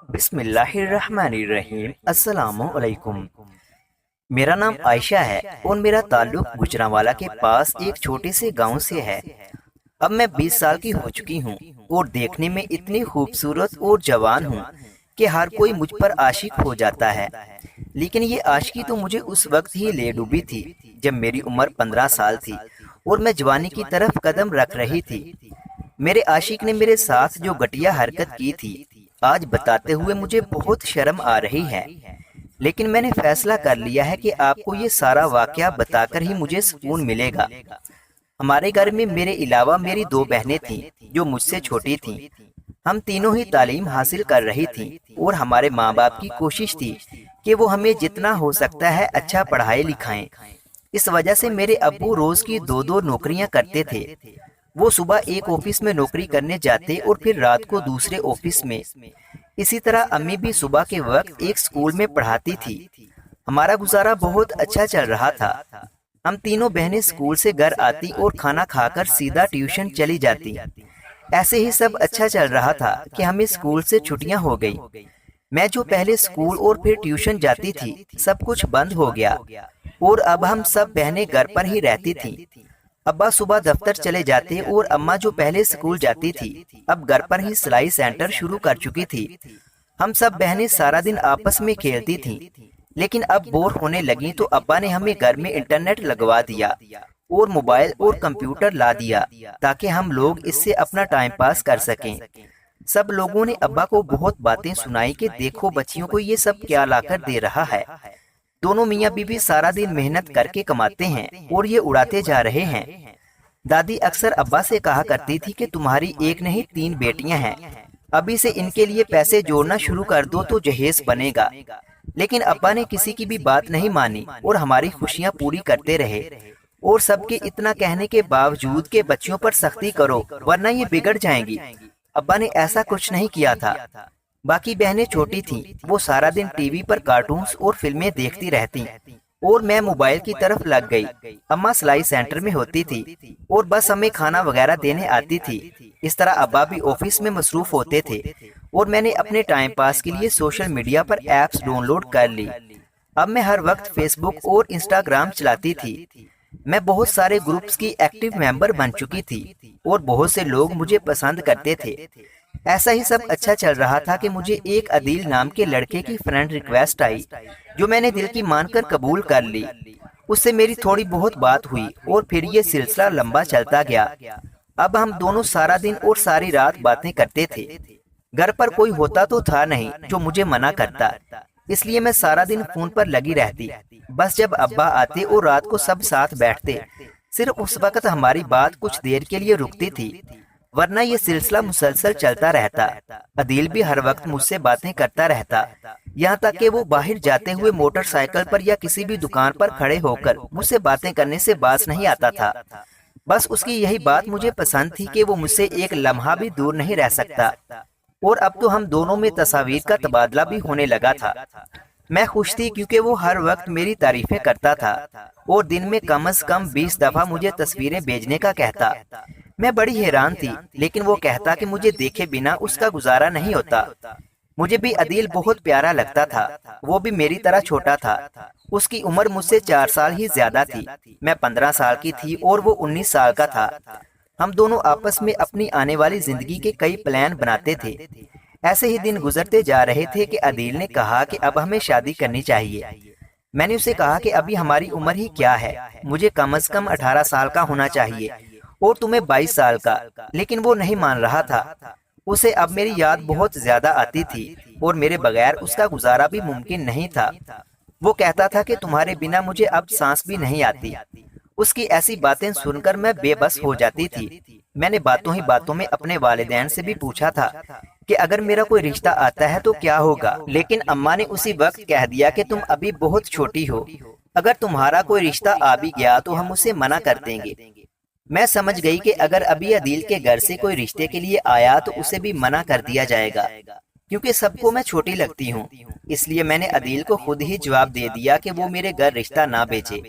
بسم اللہ الرحمن الرحیم۔ السلام علیکم۔ میرا نام عائشہ ہے اور میرا تعلق گجرانوالہ کے پاس ایک چھوٹے سے گاؤں سے ہے۔ اب میں 20 سال کی ہو چکی ہوں اور دیکھنے میں اتنی خوبصورت اور جوان ہوں کہ ہر کوئی مجھ پر عاشق ہو جاتا ہے۔ لیکن یہ عاشقی تو مجھے اس وقت ہی لے ڈوبی تھی جب میری عمر 15 سال تھی اور میں جوانی کی طرف قدم رکھ رہی تھی۔ میرے عاشق نے میرے ساتھ جو گھٹیا حرکت کی تھی، آج بتاتے ہوئے مجھے بہت شرم آ رہی ہے، لیکن میں نے فیصلہ کر لیا ہے کہ آپ کو یہ سارا واقعہ بتا کر ہی مجھے سکون ملے گا۔ ہمارے گھر میں میرے علاوہ میری 2 بہنیں تھیں جو مجھ سے چھوٹی تھیں۔ ہم تینوں ہی تعلیم حاصل کر رہی تھیں اور ہمارے ماں باپ کی کوشش تھی کہ وہ ہمیں جتنا ہو سکتا ہے اچھا پڑھائے لکھائیں۔ اس وجہ سے میرے ابو روز کی 2 نوکریاں کرتے تھے۔ وہ صبح ایک آفس میں نوکری کرنے جاتے اور پھر رات کو دوسرے آفس میں۔ اسی طرح امی بھی صبح کے وقت ایک سکول میں پڑھاتی تھی۔ ہمارا گزارا بہت اچھا چل رہا تھا۔ ہم تینوں بہنیں سکول سے گھر آتی اور کھانا کھا کر سیدھا ٹیوشن چلی جاتی۔ ایسے ہی سب اچھا چل رہا تھا کہ ہمیں سکول سے چھٹیاں ہو گئی۔ میں جو پہلے سکول اور پھر ٹیوشن جاتی تھی، سب کچھ بند ہو گیا اور اب ہم سب بہنیں گھر پر ہی رہتی تھیں۔ ابا صبح دفتر چلے جاتے اور اماں جو پہلے سکول جاتی تھی اب گھر پر ہی سلائی سینٹر شروع کر چکی تھی۔ ہم سب بہنیں سارا دن آپس میں کھیلتی تھیں، لیکن اب بور ہونے لگیں تو ابا نے ہمیں گھر میں انٹرنیٹ لگوا دیا اور موبائل اور کمپیوٹر لا دیا تاکہ ہم لوگ اس سے اپنا ٹائم پاس کر سکیں۔ سب لوگوں نے ابا کو بہت باتیں سنائی کہ دیکھو بچیوں کو یہ سب کیا لا کر دے رہا ہے۔ دونوں میاں بیوی سارا دن محنت کر کے کماتے ہیں اور یہ اڑاتے جا رہے ہیں۔ دادی اکثر ابا سے کہا کرتی تھی کہ تمہاری ایک نہیں 3 بیٹیاں ہیں، ابھی سے ان کے لیے پیسے جوڑنا شروع کر دو تو جہیز بنے گا۔ لیکن ابا نے کسی کی بھی بات نہیں مانی اور ہماری خوشیاں پوری کرتے رہے، اور سب کے اتنا کہنے کے باوجود کہ بچیوں پر سختی کرو ورنہ یہ بگڑ جائیں گی، ابا نے ایسا کچھ نہیں کیا تھا۔ باقی بہنیں چھوٹی تھیں، وہ سارا دن ٹی وی پر کارٹونز اور فلمیں دیکھتی رہتی اور میں موبائل کی طرف لگ گئی۔ اماں سلائی سینٹر میں ہوتی تھی اور بس ہمیں کھانا وغیرہ دینے آتی تھی۔ اس طرح ابا بھی آفس میں مصروف ہوتے تھے اور میں نے اپنے ٹائم پاس کے لیے سوشل میڈیا پر ایپس ڈاؤن لوڈ کر لی۔ اب میں ہر وقت فیس بک اور انسٹاگرام چلاتی تھی۔ میں بہت سارے گروپس کی ایکٹیو ممبر بن چکی تھی اور بہت سے لوگ مجھے پسند کرتے تھے۔ ایسا ہی سب اچھا چل رہا تھا کہ مجھے ایک عدیل نام کے لڑکے کی فرینڈ ریکویسٹ آئی، جو میں نے دل کی مان کر قبول کر لی۔ اس سے میری تھوڑی بہت بات ہوئی اور پھر یہ سلسلہ لمبا چلتا گیا۔ اب ہم دونوں سارا دن اور ساری رات باتیں کرتے تھے۔ گھر پر کوئی ہوتا تو تھا نہیں جو مجھے منع کرتا، اس لیے میں سارا دن فون پر لگی رہتی۔ بس جب ابا آتے اور رات کو سب ساتھ بیٹھتے، صرف اس وقت ہماری بات کچھ دیر کے لیے رکتی تھی، ورنہ یہ سلسلہ مسلسل چلتا رہتا۔ عدیل بھی ہر وقت مجھ سے باتیں کرتا رہتا، یہاں تک کہ وہ باہر جاتے ہوئے موٹر سائیکل پر یا کسی بھی دکان پر کھڑے ہو کر مجھ سے باتیں کرنے سے باز نہیں آتا تھا۔ بس اس کی یہی بات مجھے پسند تھی کہ وہ مجھ سے ایک لمحہ بھی دور نہیں رہ سکتا، اور اب تو ہم دونوں میں تصاویر کا تبادلہ بھی ہونے لگا تھا۔ میں خوش تھی کیونکہ وہ ہر وقت میری تعریفیں کرتا تھا اور دن میں کم از کم 20 دفعہ مجھے تصویریں بھیجنے کا کہتا۔ میں بڑی حیران تھی، لیکن وہ کہتا کہ مجھے دیکھے بنا اس کا گزارا نہیں ہوتا۔ مجھے بھی عدیل بہت پیارا لگتا تھا، وہ بھی میری طرح چھوٹا تھا۔ اس کی عمر مجھ سے 4 سال ہی زیادہ تھی، میں 15 سال کی تھی اور وہ 19 سال کا تھا۔ ہم دونوں آپس میں اپنی آنے والی زندگی کے کئی پلان بناتے تھے۔ ایسے ہی دن گزرتے جا رہے تھے کہ عدیل نے کہا کہ اب ہمیں شادی کرنی چاہیے۔ میں نے اسے کہا کہ ابھی ہماری عمر ہی کیا ہے، مجھے کم از کم 18 سال کا ہونا چاہیے اور تمہیں 22 سال کا، لیکن وہ نہیں مان رہا تھا۔ اسے اب میری یاد بہت زیادہ آتی تھی اور میرے بغیر اس کا گزارا بھی ممکن نہیں تھا۔ وہ کہتا تھا کہ تمہارے بنا مجھے اب سانس بھی نہیں آتی۔ اس کی ایسی باتیں سن کر میں بے بس ہو جاتی تھی۔ میں نے باتوں ہی باتوں میں اپنے والدین سے بھی پوچھا تھا کہ اگر میرا کوئی رشتہ آتا ہے تو کیا ہوگا، لیکن اماں نے اسی وقت کہہ دیا کہ تم ابھی بہت چھوٹی ہو، اگر تمہارا کوئی رشتہ آ بھی گیا تو ہم اسے منع کر دیں گے۔ میں سمجھ گئی کہ اگر ابھی عدیل کے گھر سے کوئی رشتے کے لیے آیا تو اسے بھی منع کر دیا جائے گا، کیونکہ سب کو میں چھوٹی لگتی ہوں۔ اس لیے میں نے عدیل کو خود ہی جواب دے دیا کہ وہ میرے گھر رشتہ نہ بھیجے۔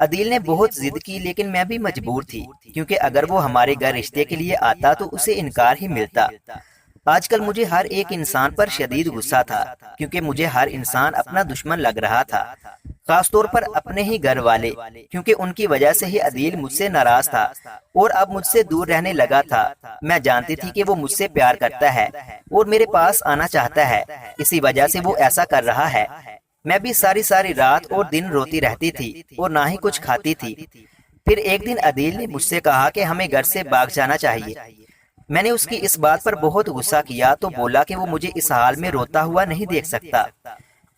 عدیل نے بہت ضد کی، لیکن میں بھی مجبور تھی، کیونکہ اگر وہ ہمارے گھر رشتے کے لیے آتا تو اسے انکار ہی ملتا۔ آج کل مجھے ہر ایک انسان پر شدید غصہ تھا، کیونکہ مجھے ہر انسان اپنا دشمن لگ رہا تھا، خاص طور پر اپنے ہی گھر والے، کیونکہ ان کی وجہ سے ہی عدیل مجھ سے ناراض تھا اور اب مجھ سے دور رہنے لگا تھا۔ میں جانتی تھی کہ وہ مجھ سے پیار کرتا ہے اور میرے پاس آنا چاہتا ہے، اسی وجہ سے وہ ایسا کر رہا ہے۔ میں بھی ساری رات اور دن روتی رہتی تھی اور نہ ہی کچھ کھاتی تھی۔ پھر ایک دن عدیل نے مجھ سے کہا کہ ہمیں گھر سے بھاگ جانا چاہیے۔ میں نے اس کی اس بات پر بہت غصہ کیا تو بولا کہ وہ مجھے اس حال میں روتا ہوا نہیں دیکھ سکتا۔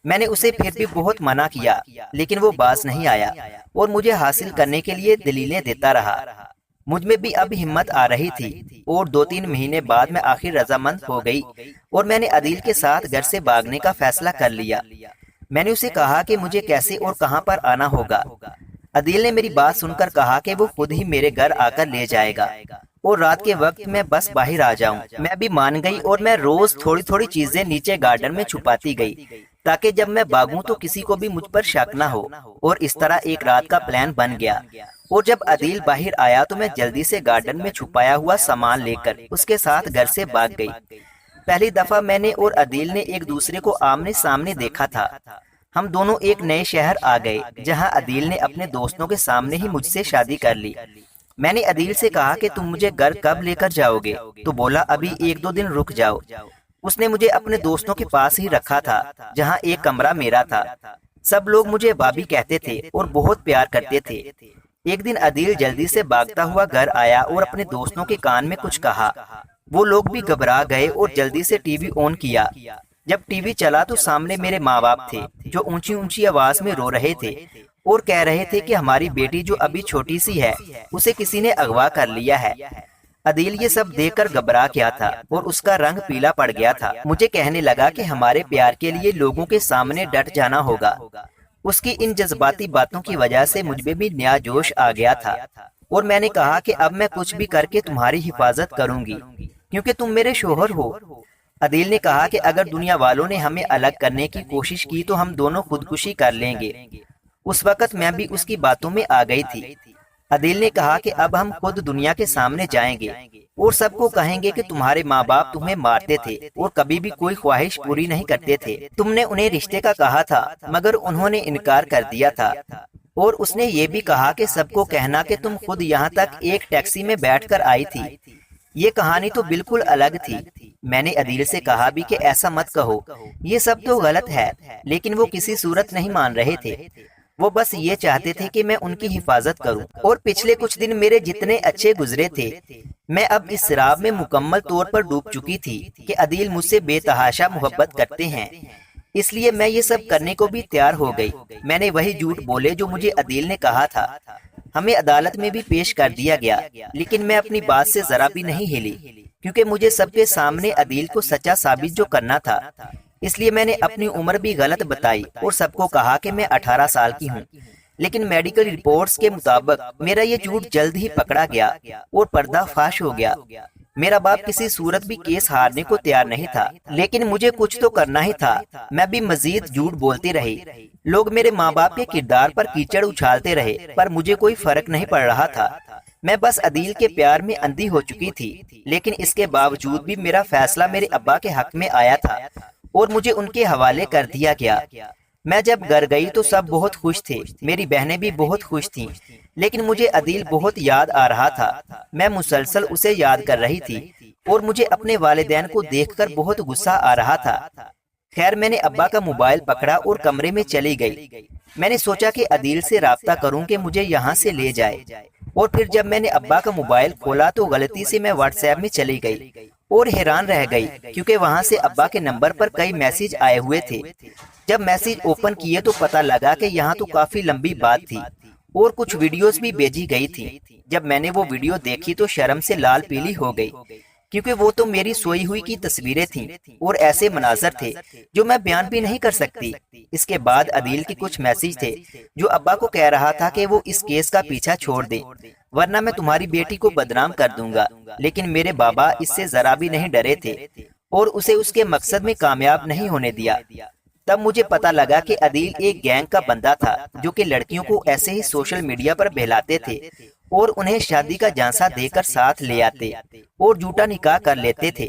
میں نے اسے پھر بھی بہت منع کیا، لیکن وہ باز نہیں آیا اور مجھے حاصل کرنے کے لیے دلیلیں دیتا رہا۔ مجھ میں بھی اب ہمت آ رہی تھی اور 2-3 مہینے بعد میں آخر رضامند ہو گئی اور میں نے عدیل کے ساتھ گھر سے بھاگنے کا فیصلہ کر لیا۔ میں نے اسے کہا کہ مجھے کیسے اور کہاں پر آنا ہوگا۔ عدیل نے میری بات سن کر کہا کہ وہ خود ہی میرے گھر آ کر لے جائے گا اور رات کے وقت میں بس باہر آ جاؤں۔ میں بھی مان گئی اور میں روز تھوڑی چیزیں نیچے گارڈن میں چھپاتی گئی تاکہ جب میں بھاگوں تو کسی کو بھی مجھ پر شک نہ ہو، اور اس طرح ایک رات کا پلان بن گیا۔ اور جب عدیل باہر آیا تو میں جلدی سے گارڈن میں چھپایا ہوا سامان لے کر اس کے ساتھ گھر سے بھاگ گئی۔ پہلی دفعہ میں نے اور عدیل نے ایک دوسرے کو آمنے سامنے دیکھا تھا۔ ہم دونوں ایک نئے شہر آ گئے جہاں عدیل نے اپنے دوستوں کے سامنے ہی مجھ سے شادی کر لی۔ میں نے عدیل سے کہا کہ تم مجھے گھر کب لے کر جاؤ گے؟ تو بولا ابھی 1-2 دن رک جاؤ۔ اس نے مجھے اپنے دوستوں کے پاس ہی رکھا تھا جہاں ایک کمرہ میرا تھا۔ سب لوگ مجھے بھابھی کہتے تھے اور بہت پیار کرتے تھے۔ ایک دن عدیل جلدی سے بھاگتا ہوا گھر آیا اور اپنے دوستوں کے کان میں کچھ کہا۔ وہ لوگ بھی گھبرا گئے اور جلدی سے ٹی وی آن کیا۔ جب ٹی وی چلا تو سامنے میرے ماں باپ تھے جو اونچی آواز میں رو رہے تھے اور کہہ رہے تھے کہ ہماری بیٹی جو ابھی چھوٹی سی ہے اسے کسی نے اغوا کر لیا ہے۔ عدیل یہ سب دیکھ کر گھبرا گیا تھا اور اس کا رنگ پیلا پڑ گیا تھا۔ مجھے کہنے لگا کہ ہمارے پیار کے لیے لوگوں کے سامنے ڈٹ جانا ہوگا۔ اس کی ان جذباتی باتوں کی وجہ سے مجھ میں بھی نیا جوش آ گیا تھا اور میں نے کہا کہ اب میں کچھ بھی کر کے تمہاری حفاظت کروں گی کیونکہ تم میرے شوہر ہو۔ عدیل نے کہا کہ اگر دنیا والوں نے ہمیں الگ کرنے کی کوشش کی تو ہم دونوں خودکشی کر لیں گے۔ اس وقت میں بھی اس کی باتوں میں آ گئی تھی۔ عدیل نے کہا کہ اب ہم خود دنیا کے سامنے جائیں گے اور سب کو کہیں گے کہ تمہارے ماں باپ تمہیں مارتے تھے اور کبھی بھی کوئی خواہش پوری نہیں کرتے تھے۔ تم نے انہیں رشتے کا کہا تھا مگر انہوں نے انکار کر دیا تھا، اور اس نے یہ بھی کہا کہ سب کو کہنا کہ تم خود یہاں تک ایک ٹیکسی میں بیٹھ کر آئی تھی۔ یہ کہانی تو بالکل الگ تھی۔ میں نے عدیل سے کہا بھی کہ ایسا مت کہو، یہ سب تو غلط ہے، لیکن وہ کسی صورت نہیں مان رہے تھے۔ وہ بس یہ چاہتے تھے کہ میں ان کی حفاظت کروں۔ اور پچھلے کچھ دن میرے جتنے اچھے گزرے تھے، میں اب اس شراب میں مکمل طور پر ڈوب چکی تھی کہ عدیل مجھ سے بے تحاشا محبت کرتے ہیں، اس لیے میں یہ سب کرنے کو بھی تیار ہو گئی۔ میں نے وہی جھوٹ بولے جو مجھے عدیل نے کہا تھا۔ ہمیں عدالت میں بھی پیش کر دیا گیا، لیکن میں اپنی بات سے ذرا بھی نہیں ہلی کیونکہ مجھے سب کے سامنے عدیل کو سچا ثابت جو کرنا تھا۔ اس لیے میں نے اپنی عمر بھی غلط بتائی اور سب کو کہا کہ میں 18 سال کی ہوں، لیکن میڈیکل رپورٹس کے مطابق میرا یہ جھوٹ جلد ہی پکڑا گیا اور پردہ فاش ہو گیا۔ میرا باپ کسی صورت بھی کیس ہارنے کو تیار نہیں تھا، لیکن مجھے کچھ تو کرنا ہی تھا۔ میں بھی مزید جھوٹ بولتی رہی۔ لوگ میرے ماں باپ کے کردار پر کیچڑ اچھالتے رہے پر مجھے کوئی فرق نہیں پڑ رہا تھا۔ میں بس عدیل کے پیار میں اندھی ہو چکی تھی، لیکن اس کے باوجود بھی میرا فیصلہ میرے ابا کے حق میں آیا تھا اور مجھے ان کے حوالے کر دیا گیا۔ میں جب گھر گئی تو سب بہت خوش تھے، میری بہنیں بھی بہت خوش تھیں، لیکن مجھے عدیل بہت یاد آ رہا تھا۔ میں مسلسل اسے یاد کر رہی تھی اور مجھے اپنے والدین کو دیکھ کر بہت غصہ آ رہا تھا۔ خیر میں نے ابا کا موبائل پکڑا اور کمرے میں چلی گئی۔ میں نے سوچا کہ عدیل سے رابطہ کروں کہ مجھے یہاں سے لے جائے، اور پھر جب میں نے ابا کا موبائل کھولا تو غلطی سے میں واٹس ایپ میں چلی گئی اور حیران رہ گئی کیونکہ وہاں سے ابا کے نمبر پر کئی میسج آئے ہوئے تھے۔ جب میسج اوپن کیے تو پتہ لگا کہ یہاں تو کافی لمبی بات تھی اور کچھ ویڈیوز بھی بھیجی گئی تھی۔ جب میں نے وہ ویڈیو دیکھی تو شرم سے لال پیلی ہو گئی کیونکہ وہ تو میری سوئی ہوئی کی تصویریں تھیں اور ایسے مناظر تھے جو میں بیان بھی نہیں کر سکتی۔ اس کے بعد عدیل کے کچھ میسج تھے جو ابا کو کہہ رہا تھا کہ وہ اس کیس کا پیچھا چھوڑ دیں ورنہ میں تمہاری بیٹی کو بدنام کر دوں گا، لیکن میرے بابا اس سے ذرا بھی نہیں ڈرے تھے اور اسے اس کے مقصد میں کامیاب نہیں ہونے دیا۔ تب مجھے پتا لگا کہ عدیل ایک گینگ کا بندہ تھا جو کہ لڑکیوں کو ایسے ہی سوشل میڈیا پر بہلاتے تھے اور انہیں شادی کا جھانسا دے کر ساتھ لے آتے اور جھوٹا نکاح کر لیتے تھے۔